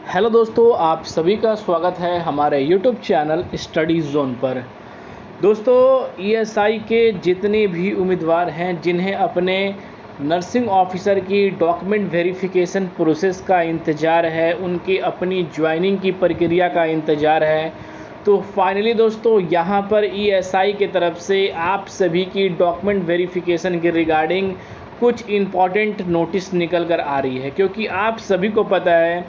Hello दोस्तों, आप सभी का स्वागत है हमारे यूट्यूब चैनल स्टडी जोन पर। दोस्तों, ईएसआई के जितने भी उम्मीदवार हैं जिन्हें अपने नर्सिंग ऑफिसर की डॉक्यूमेंट वेरिफिकेशन प्रोसेस का इंतज़ार है, उनकी अपनी ज्वाइनिंग की प्रक्रिया का इंतज़ार है, तो फाइनली दोस्तों यहाँ पर ईएसआई की तरफ से आप सभी की डॉक्यूमेंट वेरिफिकेशन के रिगार्डिंग कुछ इम्पॉर्टेंट नोटिस निकल कर आ रही है। क्योंकि आप सभी को पता है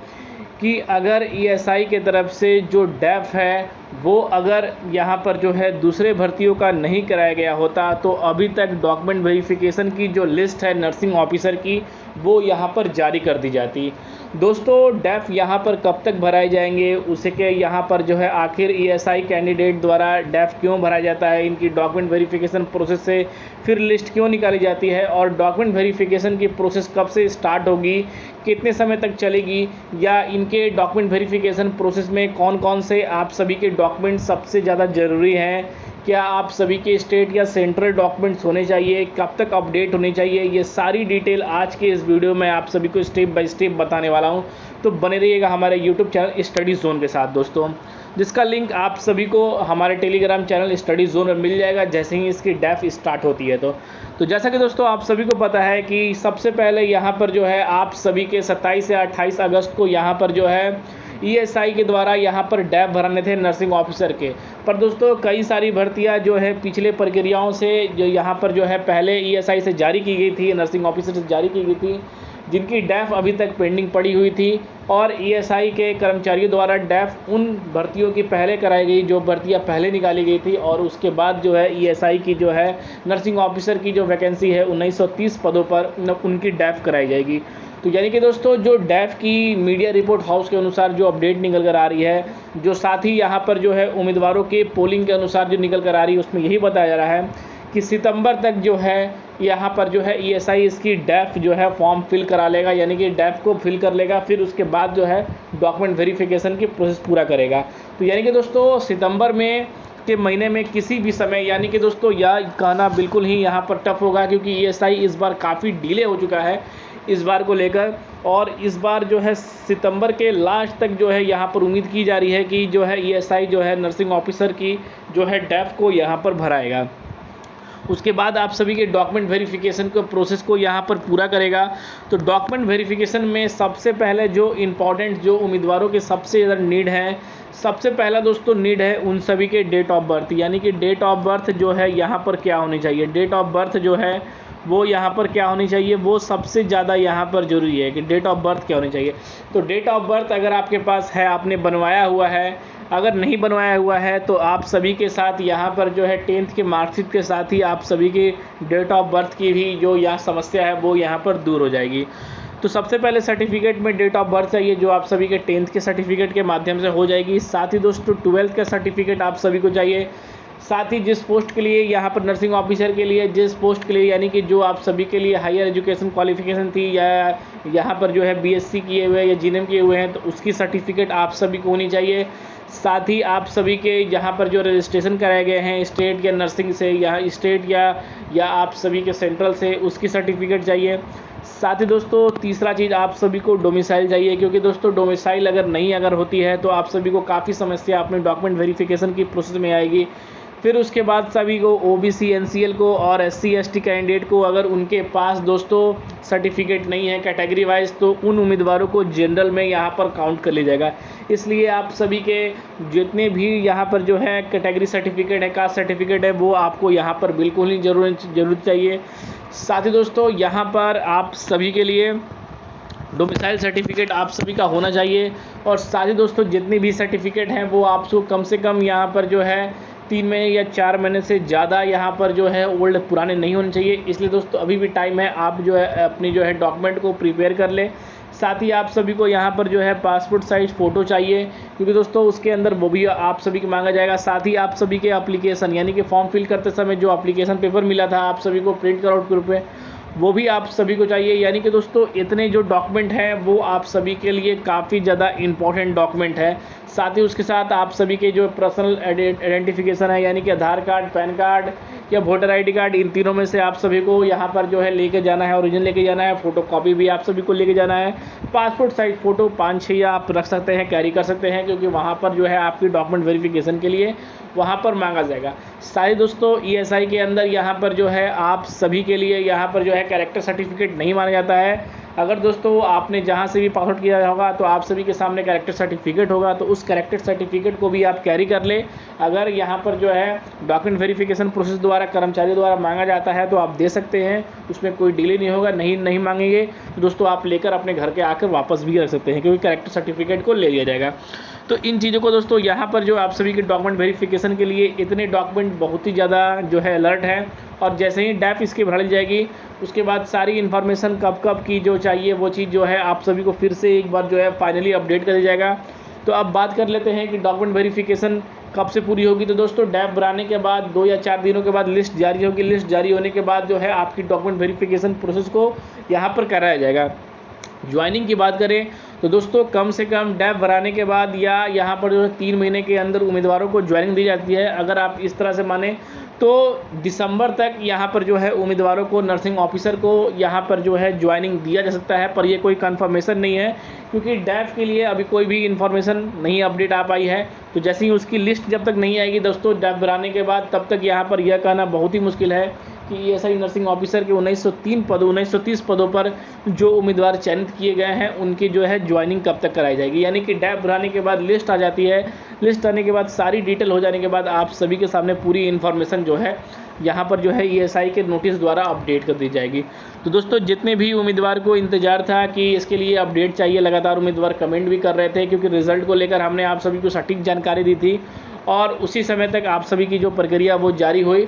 कि अगर ईएसआई के तरफ से जो डैफ है वो अगर यहाँ पर जो है दूसरे भर्तियों का नहीं कराया गया होता तो अभी तक डॉक्यूमेंट वेरिफिकेशन की जो लिस्ट है नर्सिंग ऑफिसर की वो यहाँ पर जारी कर दी जाती। दोस्तों, डैफ यहाँ पर कब तक भराए जाएंगे, उसके यहाँ पर जो है आखिर ईएसआई कैंडिडेट द्वारा डैफ क्यों भराया जाता है, इनकी डॉक्यूमेंट वेरिफिकेशन प्रोसेस से फिर लिस्ट क्यों निकाली जाती है और डॉक्यूमेंट वेरिफिकेशन की प्रोसेस कब से स्टार्ट होगी, कितने समय तक चलेगी, या इनके डॉक्यूमेंट वेरिफिकेशन प्रोसेस में कौन कौन से आप सभी के डॉक्यूमेंट सबसे ज़्यादा ज़रूरी हैं, क्या आप सभी के स्टेट या सेंट्रल डॉक्यूमेंट्स होने चाहिए, कब तक अपडेट होने चाहिए, ये सारी डिटेल आज के इस वीडियो में आप सभी को स्टेप बाय स्टेप बताने वाला हूं। तो बने रहिएगा हमारे यूट्यूब चैनल स्टडी जोन के साथ दोस्तों, जिसका लिंक आप सभी को हमारे टेलीग्राम चैनल स्टडी जोन में मिल जाएगा जैसे ही इसकी डैफ स्टार्ट होती है। तो जैसा कि दोस्तों आप सभी को पता है कि सबसे पहले यहाँ पर जो है आप सभी के 27 या 28 अगस्त को यहाँ पर जो है ईएसआई के द्वारा यहाँ पर डैफ भराने थे नर्सिंग ऑफिसर के। पर दोस्तों कई सारी भर्तियाँ जो है पिछले प्रक्रियाओं से जो यहाँ पर जो है पहले ईएसआई से जारी की गई थी, नर्सिंग ऑफिसर से जारी की गई थी, जिनकी डैफ अभी तक पेंडिंग पड़ी हुई थी। और ईएसआई के कर्मचारियों द्वारा डैफ उन भर्तियों की पहले कराई गई जो भर्तियां पहले निकाली गई थी, और उसके बाद जो है ईएसआई की जो है नर्सिंग ऑफिसर की जो वैकेंसी है 1930 पदों पर उनकी डैफ कराई जाएगी। तो यानी कि दोस्तों जो डैफ की मीडिया रिपोर्ट हाउस के अनुसार जो अपडेट निकल कर आ रही है, जो साथ ही यहाँ पर जो है उम्मीदवारों के पोलिंग के अनुसार जो निकल कर आ रही है, उसमें यही बताया जा रहा है कि सितंबर तक जो है यहाँ पर जो है ईएसआई इसकी डैफ जो है फॉर्म फिल करा लेगा, यानी कि डैफ को फिल कर लेगा, फिर उसके बाद जो है डॉक्यूमेंट वेरिफिकेशन की प्रोसेस पूरा करेगा। तो यानी कि दोस्तों सितंबर में के महीने में किसी भी समय, यानी कि दोस्तों यह कहना बिल्कुल ही यहाँ पर टफ होगा, क्योंकि ईएसआई इस बार काफ़ी डिले हो चुका है इस बार को लेकर, और इस बार जो है सितंबर के लास्ट तक जो है यहाँ पर उम्मीद की जा रही है कि जो है ईएसआई जो है नर्सिंग ऑफिसर की जो है डैफ को यहाँ पर भराएगा। उसके बाद आप सभी के डॉक्यूमेंट वेरिफिकेशन को प्रोसेस को यहाँ पर पूरा करेगा। तो डॉक्यूमेंट वेरिफिकेशन में सबसे पहले जो इम्पॉर्टेंट जो उम्मीदवारों के सबसे ज़्यादा नीड है, सबसे पहला दोस्तों नीड है उन सभी के डेट ऑफ बर्थ, यानी कि डेट ऑफ बर्थ जो है यहाँ पर क्या होनी चाहिए, डेट ऑफ बर्थ जो है वो यहाँ पर क्या होनी चाहिए, वो सबसे ज़्यादा यहाँ पर ज़रूरी है कि डेट ऑफ बर्थ क्या होनी चाहिए। तो डेट ऑफ बर्थ अगर आपके पास है, आपने बनवाया हुआ है, अगर नहीं बनवाया हुआ है तो आप सभी के साथ यहाँ पर जो है 10th के मार्कशीट के साथ ही आप सभी की डेट ऑफ बर्थ की भी जो यहाँ समस्या है वो यहाँ पर दूर हो जाएगी। तो सबसे पहले सर्टिफिकेट में डेट ऑफ बर्थ चाहिए, जो आप सभी के 10th के सर्टिफिकेट के माध्यम से हो जाएगी। साथ ही दोस्तों 12th का सर्टिफिकेट आप सभी को चाहिए। साथ ही जिस पोस्ट के लिए यहाँ पर नर्सिंग ऑफिसर के लिए जिस पोस्ट के लिए यानी कि जो आप सभी के लिए हायर एजुकेशन क्वालिफिकेशन थी, या यहाँ पर जो है बीएससी किए हुए या जीएनएम किए हुए हैं, तो उसकी सर्टिफिकेट आप सभी को होनी चाहिए। साथ ही आप सभी के यहाँ पर जो रजिस्ट्रेशन कराए गए हैं स्टेट या नर्सिंग से, यहाँ स्टेट या आप सभी के सेंट्रल से, उसकी सर्टिफिकेट चाहिए। साथ ही दोस्तों तीसरा चीज़ आप सभी को डोमिसाइल चाहिए, क्योंकि दोस्तों डोमिसाइल अगर होती है तो आप सभी को काफ़ी समस्या अपने डॉक्यूमेंट वेरिफिकेशन की प्रोसेस में आएगी। फिर उसके बाद सभी को ओबीसी एनसीएल को और एससी एसटी कैंडिडेट को अगर उनके पास दोस्तों सर्टिफिकेट नहीं है कैटेगरी वाइज, तो उन उम्मीदवारों को जनरल में यहाँ पर काउंट कर लिया जाएगा। इसलिए आप सभी के जितने भी यहाँ पर जो है कैटेगरी सर्टिफिकेट है, कास्ट सर्टिफिकेट है, वो आपको यहाँ पर बिल्कुल ही जरूरत चाहिए। साथ ही दोस्तों यहाँ पर आप सभी के लिए डोमिसाइल सर्टिफिकेट आप सभी का होना चाहिए। और साथ ही दोस्तों जितनी भी सर्टिफिकेट हैं वो आपको कम से कम यहाँ पर जो है 3 महीने या 4 महीने से ज़्यादा यहाँ पर जो है ओल्ड पुराने नहीं होने चाहिए। इसलिए दोस्तों अभी भी टाइम है, आप जो है अपनी जो है डॉक्यूमेंट को प्रिपेयर कर लें। साथ ही आप सभी को यहाँ पर जो है पासपोर्ट साइज फ़ोटो चाहिए, क्योंकि दोस्तों उसके अंदर वो भी आप सभी को मांगा जाएगा। साथ ही आप सभी के एप्लीकेशन यानी कि फॉर्म फिल करते समय जो एप्लीकेशन पेपर मिला था आप सभी को प्रिंट आउट के रूप में, वो भी आप सभी को चाहिए। यानी कि दोस्तों इतने जो डॉक्यूमेंट हैं वो आप सभी के लिए काफ़ी ज़्यादा इम्पॉर्टेंट डॉक्यूमेंट है। साथ ही उसके साथ आप सभी के जो पर्सनल आइडेंटिफिकेशन है, यानी कि आधार कार्ड, पैन कार्ड या वोटर ID कार्ड, इन तीनों में से आप सभी को यहाँ पर जो है लेके जाना है, ओरिजिनल लेके जाना है, फोटोकॉपी भी आप सभी को लेके जाना है। पासपोर्ट साइज फ़ोटो 5-6 आप रख सकते हैं, कैरी कर सकते हैं, क्योंकि वहाँ पर जो है आपकी डॉक्यूमेंट वेरिफिकेशन के लिए वहाँ पर मांगा जाएगा। सारे दोस्तों ESI के अंदर यहाँ पर जो है आप सभी के लिए यहाँ पर जो है कैरेक्टर सर्टिफिकेट नहीं माना जाता है। अगर दोस्तों आपने जहाँ से भी पासआउट किया होगा तो आप सभी के सामने कैरेक्टर सर्टिफिकेट होगा, तो उस कैरेक्टर सर्टिफिकेट को भी आप कैरी कर ले। अगर यहाँ पर जो है डॉक्यूमेंट वेरिफिकेशन प्रोसेस द्वारा कर्मचारी द्वारा मांगा जाता है तो आप दे सकते हैं, उसमें कोई डिले नहीं होगा। नहीं मांगेंगे तो दोस्तों आप लेकर अपने घर के आकर वापस भी रख सकते हैं, क्योंकि कैरेक्टर सर्टिफिकेट को ले लिया जाएगा। तो इन चीज़ों को दोस्तों यहाँ पर जो आप सभी के डॉक्यूमेंट वेरिफिकेशन के लिए इतने डॉक्यूमेंट बहुत ही ज़्यादा जो है अलर्ट है, और जैसे ही डैप इसकी भर ली जाएगी उसके बाद सारी इन्फॉर्मेशन कब की जो चाहिए वो चीज़ जो है आप सभी को फिर से एक बार जो है फाइनली अपडेट कर दिया जाएगा। तो अब बात कर लेते हैं कि डॉक्यूमेंट वेरिफिकेशन कब से पूरी होगी। तो दोस्तों डैप भराने के बाद 2 या 4 दिनों के बाद लिस्ट जारी होगी। लिस्ट जारी होने के बाद जो है आपकी डॉक्यूमेंट वेरिफिकेशन प्रोसेस को यहाँ पर कराया जाएगा। ज्वाइनिंग की बात करें तो दोस्तों कम से कम डैप भराने के बाद या यहाँ पर जो है 3 महीने के अंदर उम्मीदवारों को ज्वाइनिंग दी जाती है। अगर आप इस तरह से माने तो दिसंबर तक यहाँ पर जो है उम्मीदवारों को, नर्सिंग ऑफिसर को यहाँ पर जो है ज्वाइनिंग दिया जा सकता है, पर ये कोई कंफर्मेशन नहीं है, क्योंकि डैप के लिए अभी कोई भी इन्फॉर्मेशन नहीं अपडेट आ पाई है। तो जैसे ही उसकी लिस्ट जब तक नहीं आएगी दोस्तों डैप भराने के बाद, तब तक यहाँ पर यह कहना बहुत ही मुश्किल है कि ESI नर्सिंग ऑफिसर के 1930 पदों पर जो उम्मीदवार चयनित किए गए हैं उनकी जो है ज्वाइनिंग कब तक कराई जाएगी। यानी कि डैप भराने के बाद लिस्ट आ जाती है, लिस्ट आने के बाद सारी डिटेल हो जाने के बाद आप सभी के सामने पूरी इन्फॉर्मेशन जो है यहाँ पर जो है ESI के नोटिस द्वारा अपडेट कर दी जाएगी। तो दोस्तों जितने भी उम्मीदवार को इंतजार था कि इसके लिए अपडेट चाहिए, लगातार उम्मीदवार कमेंट भी कर रहे थे, क्योंकि रिजल्ट को लेकर हमने आप सभी को सटीक जानकारी दी थी और उसी समय तक आप सभी की जो प्रक्रिया वो जारी हुई।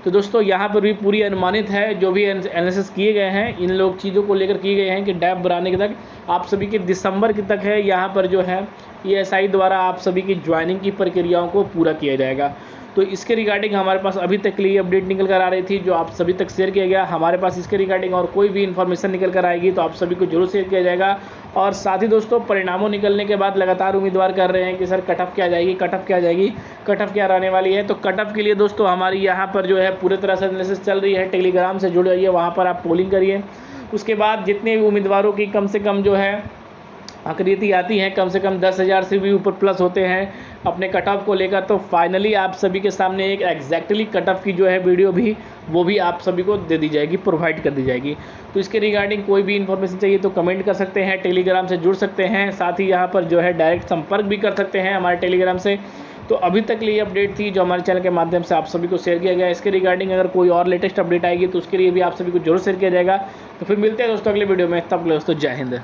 तो दोस्तों यहाँ पर भी पूरी अनुमानित है, जो भी एनालिसिस किए गए हैं इन लोग चीज़ों को लेकर किए गए हैं कि डैप भराने के तक आप सभी के दिसंबर के तक है यहाँ पर जो है ESI द्वारा आप सभी की ज्वाइनिंग की प्रक्रियाओं को पूरा किया जाएगा। तो इसके रिगार्डिंग हमारे पास अभी तक के लिए अपडेट निकल कर आ रही थी, जो आप सभी तक शेयर किया गया। हमारे पास इसके रिगार्डिंग और कोई भी इन्फॉर्मेशन निकल कर आएगी तो आप सभी को जरूर शेयर किया जाएगा। और साथ ही दोस्तों परिणामों निकलने के बाद लगातार उम्मीदवार कर रहे हैं कि सर कट ऑफ क्या जाएगी, कट ऑफ क्या जाएगी, कट ऑफ क्या रहने वाली है। तो कट ऑफ के लिए दोस्तों हमारी यहाँ पर जो है पूरे तरह से एनालिसिस चल रही है। टेलीग्राम से जुड़ जाइए, वहाँ पर आप पोलिंग करिए। उसके बाद जितने भी उम्मीदवारों की कम से कम जो है अकरीती आती हैं, कम से कम 10,000 से भी ऊपर प्लस होते हैं अपने कट ऑफ को लेकर, तो फाइनली आप सभी के सामने एक एग्जैक्टली कट ऑफ की जो है वीडियो भी वो भी आप सभी को दे दी जाएगी, प्रोवाइड कर दी जाएगी। तो इसके रिगार्डिंग कोई भी इन्फॉर्मेशन चाहिए तो कमेंट कर सकते हैं, टेलीग्राम से जुड़ सकते हैं, साथ ही यहाँ पर जो है डायरेक्ट संपर्क भी कर सकते हैं हमारे टेलीग्राम से। तो अभी तक लिए अपडेट थी जो हमारे चैनल के माध्यम से आप सभी को शेयर किया गया। इसके रिगार्डिंग अगर कोई और लेटेस्ट अपडेट आएगी तो उसके लिए भी आप सभी को जरूर शेयर किया जाएगा। तो फिर मिलते हैं दोस्तों अगले वीडियो में, तब दोस्तों जय हिंद।